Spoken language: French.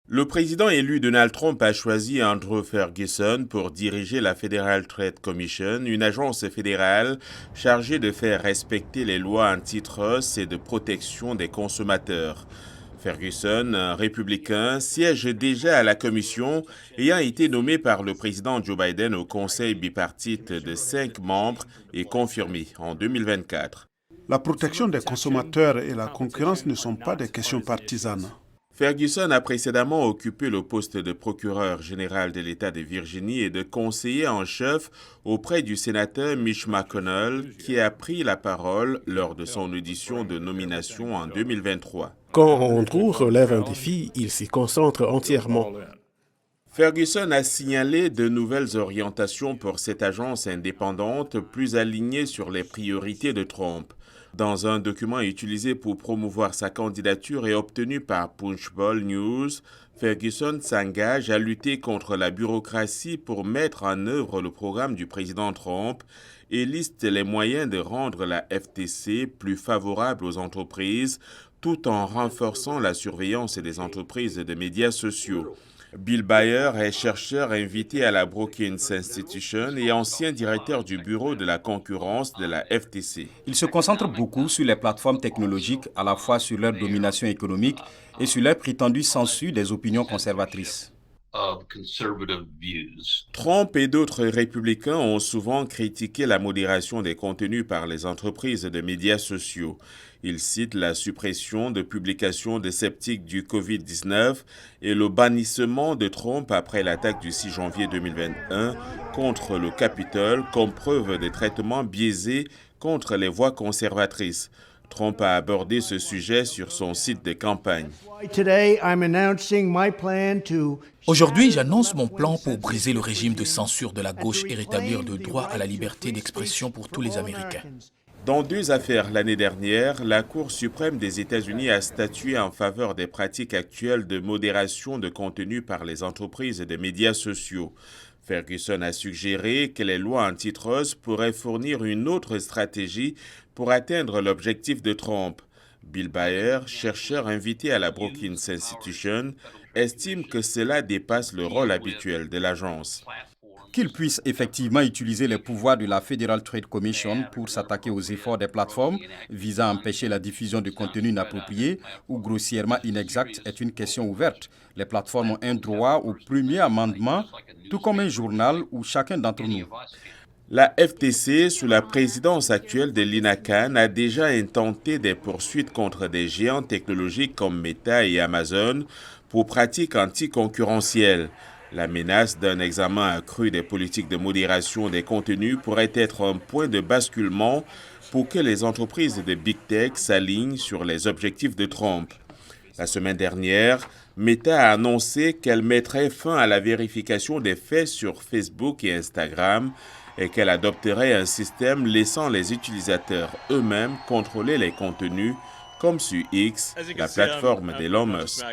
Le président élu Donald Trump a choisi Andrew Ferguson pour diriger la Federal Trade Commission, une agence fédérale chargée de faire respecter les lois antitrust et de protection des consommateurs. Ferguson, un républicain, siège déjà à la commission, ayant été nommé par le président Joe Biden au conseil bipartite de 5 membres et confirmé en 2024. La protection des consommateurs et la concurrence ne sont pas des questions partisanes. Ferguson a précédemment occupé le poste de procureur général de l'État de Virginie et de conseiller en chef auprès du sénateur Mitch McConnell, qui a pris la parole lors de son audition de nomination en 2023. Quand Andrew relève un défi, il s'y concentre entièrement. Ferguson a signalé de nouvelles orientations pour cette agence indépendante plus alignée sur les priorités de Trump. Dans un document utilisé pour promouvoir sa candidature et obtenu par Punchbowl News, Ferguson s'engage à lutter contre la bureaucratie pour mettre en œuvre le programme du président Trump et liste les moyens de rendre la FTC plus favorable aux entreprises tout en renforçant la surveillance des entreprises de médias sociaux. Bill Bayer est chercheur invité à la Brookings Institution et ancien directeur du bureau de la concurrence de la FTC. Il se concentre beaucoup sur les plateformes technologiques, à la fois sur leur domination économique et sur leur prétendue censure des opinions conservatrices. Trump et d'autres républicains ont souvent critiqué la modération des contenus par les entreprises de médias sociaux. Ils citent la suppression de publications de sceptiques du COVID-19 et le bannissement de Trump après l'attaque du 6 janvier 2021 contre le Capitole comme preuve de traitements biaisés contre les voix conservatrices. Trump a abordé ce sujet sur son site de campagne. Aujourd'hui, j'annonce mon plan pour briser le régime de censure de la gauche et rétablir le droit à la liberté d'expression pour tous les Américains. Dans 2 affaires l'année dernière, la Cour suprême des États-Unis a statué en faveur des pratiques actuelles de modération de contenu par les entreprises de médias sociaux. Ferguson a suggéré que les lois antitrust pourraient fournir une autre stratégie pour atteindre l'objectif de Trump. Bill Bayer, chercheur invité à la Brookings Institution, estime que cela dépasse le rôle habituel de l'agence. Qu'il puisse effectivement utiliser les pouvoirs de la Federal Trade Commission pour s'attaquer aux efforts des plateformes visant à empêcher la diffusion de contenus inappropriés ou grossièrement inexacts est une question ouverte. Les plateformes ont un droit au premier amendement, tout comme un journal ou chacun d'entre nous. La FTC, sous la présidence actuelle de Lina Khan, a déjà intenté des poursuites contre des géants technologiques comme Meta et Amazon pour pratiques anticoncurrentielles. La menace d'un examen accru des politiques de modération des contenus pourrait être un point de basculement pour que les entreprises de Big Tech s'alignent sur les objectifs de Trump. La semaine dernière, Meta a annoncé qu'elle mettrait fin à la vérification des faits sur Facebook et Instagram et qu'elle adopterait un système laissant les utilisateurs eux-mêmes contrôler les contenus, comme sur X, la plateforme d'Elon Musk.